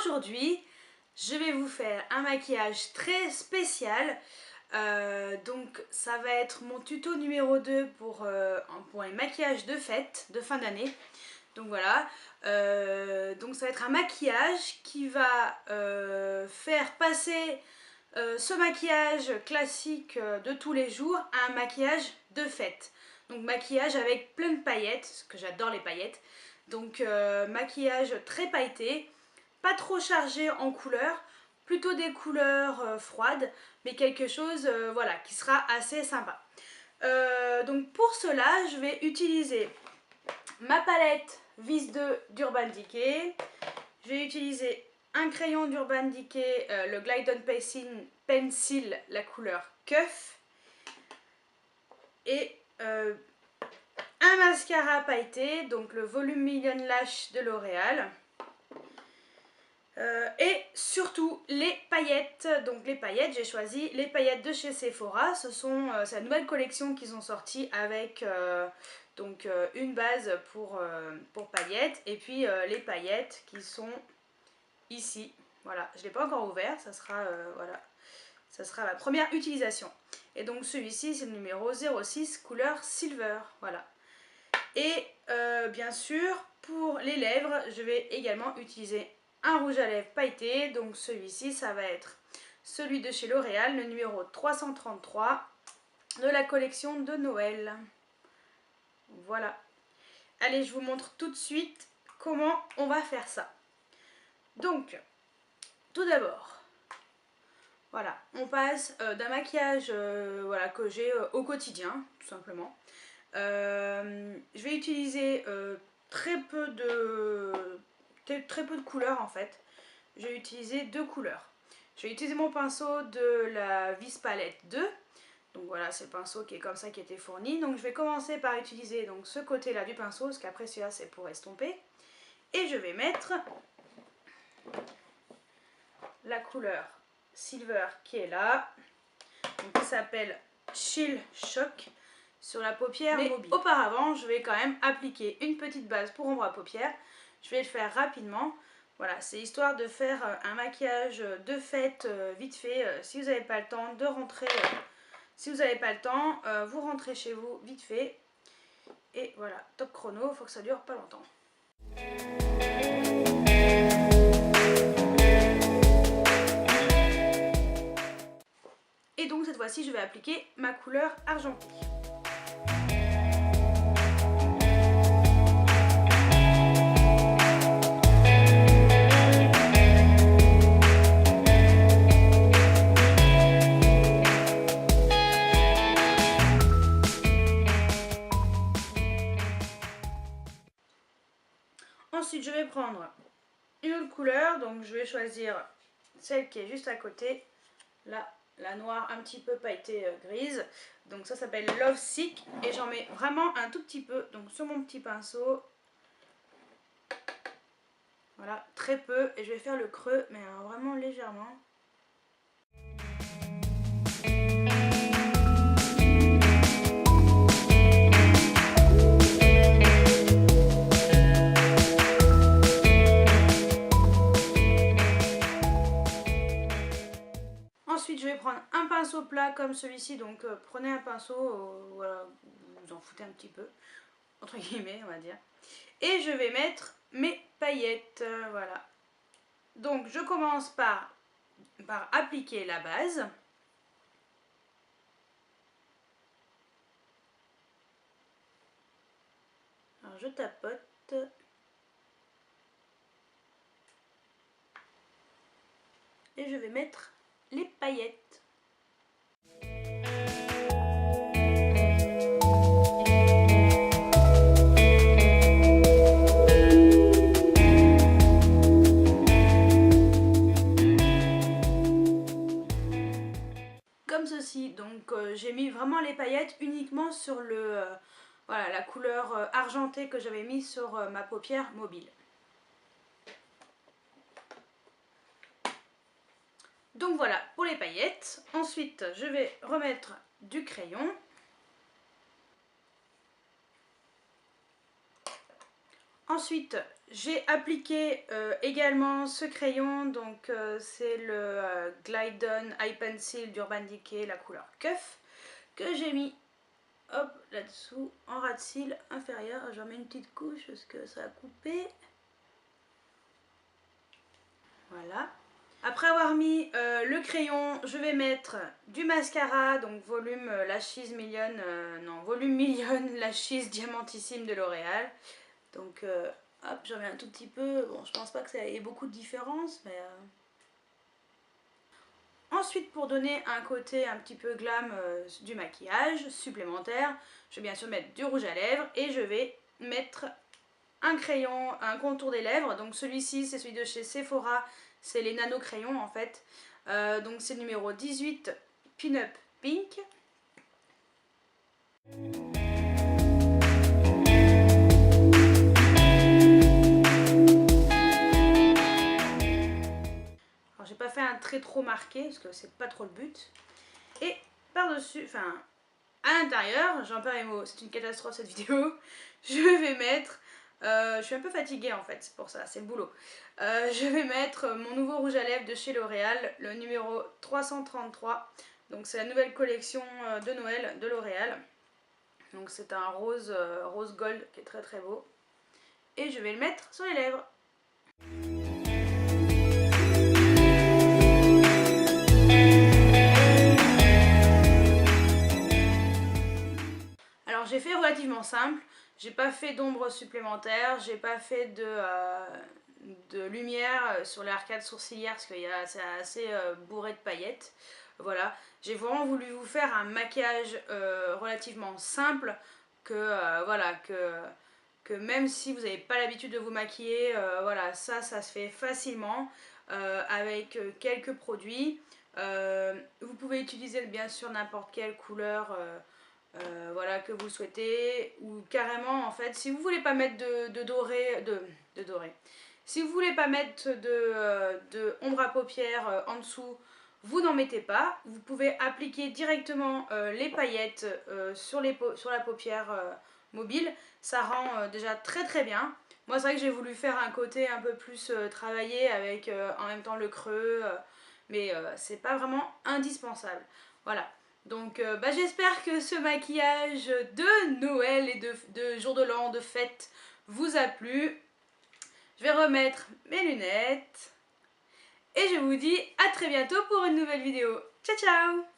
aujourd'hui, je vais vous faire un maquillage très spécial. Donc ça va être mon tuto numéro 2 pour les maquillages de fête, de fin d'année. Donc voilà, donc ça va être un maquillage qui va faire passer ce maquillage classique de tous les jours à un maquillage de fête. Donc maquillage avec plein de paillettes, parce que j'adore les paillettes. Donc maquillage très pailleté, pas trop chargé en couleurs, plutôt des couleurs froides, mais quelque chose voilà, qui sera assez sympa. Donc pour cela, je vais utiliser ma palette Vis 2 d'Urban Decay. Je vais utiliser un crayon d'Urban Decay, le Glide On Pencil, la couleur Cuff. Et un mascara pailleté, donc le Volume Million Lash de L'Oréal. Et surtout les paillettes. Donc les paillettes, j'ai choisi les paillettes de chez Sephora. C'est la nouvelle collection qu'ils ont sortie avec une base pour paillettes. Et puis les paillettes qui sont ici. Voilà, je ne l'ai pas encore ouvert, ça sera, voilà, ça sera ma première utilisation. Et donc celui-ci, c'est le numéro 06, couleur Silver. Voilà. Et bien sûr, pour les lèvres, je vais également utiliser un rouge à lèvres pailleté. Donc celui-ci, ça va être celui de chez L'Oréal, le numéro 333 de la collection de Noël. Voilà. Allez, je vous montre tout de suite comment on va faire ça. Donc, tout d'abord, voilà, on passe d'un maquillage voilà, que j'ai au quotidien, tout simplement. Je vais utiliser très peu de couleurs en fait. Je vais utiliser deux couleurs. Je vais utiliser mon pinceau de la Vis Palette 2. Donc voilà, c'est le pinceau qui est comme ça, qui était fourni. Donc je vais commencer par utiliser donc, ce côté-là du pinceau, parce qu'après celui-là c'est pour estomper. Et je vais mettre la couleur Silver qui est là, donc qui s'appelle Chill Shock, sur la paupière mobile. Auparavant, je vais quand même appliquer une petite base pour ombre à paupières. Je vais le faire rapidement. Voilà, c'est histoire de faire un maquillage de fête vite fait. Si vous n'avez pas le temps de rentrer, si vous n'avez pas le temps, vous rentrez chez vous vite fait. Et voilà, top chrono, il faut que ça dure pas longtemps. Et donc cette fois-ci, je vais appliquer ma couleur argentée. Ensuite, je vais prendre une autre couleur, donc je vais choisir celle qui est juste à côté, là, la noire un petit peu pailletée grise. Donc ça s'appelle Love Sick et j'en mets vraiment un tout petit peu, donc sur mon petit pinceau. Voilà, très peu, et je vais faire le creux, mais alors vraiment légèrement. Ensuite, je vais prendre un pinceau plat comme celui-ci, donc prenez un pinceau, voilà, vous en foutez un petit peu, entre guillemets, on va dire. Et je vais mettre mes paillettes, voilà. Donc, je commence par appliquer la base. Alors, je tapote. Et je vais mettre les paillettes. Comme ceci, donc j'ai mis vraiment les paillettes uniquement sur voilà, la couleur argentée que j'avais mis sur ma paupière mobile. Donc voilà pour les paillettes. Ensuite, je vais remettre du crayon. Ensuite, j'ai appliqué également ce crayon, donc c'est le Glidon Eye Pencil d'Urban Decay, la couleur Cuff, que j'ai mis hop là-dessous en ras de cils inférieur. Je remets une petite couche parce que ça a coupé. Voilà. Après avoir mis le crayon, je vais mettre du mascara, donc volume Lashes Million, volume Million Lashes Diamantissime de L'Oréal. Donc hop, j'en mets un tout petit peu. Bon, je pense pas que ça ait beaucoup de différence, mais... Ensuite, pour donner un côté un petit peu glam du maquillage supplémentaire, je vais bien sûr mettre du rouge à lèvres et je vais mettre un crayon, un contour des lèvres. Donc celui-ci, c'est celui de chez Sephora, c'est les nano crayons en fait. Donc c'est le numéro 18 Pin-Up Pink. Alors j'ai pas fait un trait trop marqué parce que c'est pas trop le but. Et par-dessus, enfin à l'intérieur, j'en perds les mots, c'est une catastrophe cette vidéo, je vais mettre... je suis un peu fatiguée en fait, c'est pour ça, c'est le boulot. Je vais mettre mon nouveau rouge à lèvres de chez L'Oréal, le numéro 333. Donc c'est la nouvelle collection de Noël de L'Oréal. Donc c'est un rose, rose gold qui est très très beau. Et je vais le mettre sur les lèvres. Alors j'ai fait relativement simple. J'ai pas fait d'ombre supplémentaire, j'ai pas fait de lumière sur l'arcade sourcilière parce que c'est assez bourré de paillettes. Voilà, j'ai vraiment voulu vous faire un maquillage relativement simple voilà, que même si vous n'avez pas l'habitude de vous maquiller, voilà, ça se fait facilement avec quelques produits. Vous pouvez utiliser bien sûr n'importe quelle couleur voilà, que vous souhaitez, ou carrément en fait si vous voulez pas mettre de doré, si vous voulez pas mettre de ombre à paupières en dessous, vous n'en mettez pas. Vous pouvez appliquer directement les paillettes sur la paupière mobile, ça rend déjà très très bien. Moi c'est vrai que j'ai voulu faire un côté un peu plus travaillé avec en même temps le creux, mais c'est pas vraiment indispensable. Voilà. Donc j'espère que ce maquillage de Noël et de jour de l'an, de fête, vous a plu. Je vais remettre mes lunettes. Et je vous dis à très bientôt pour une nouvelle vidéo. Ciao ciao!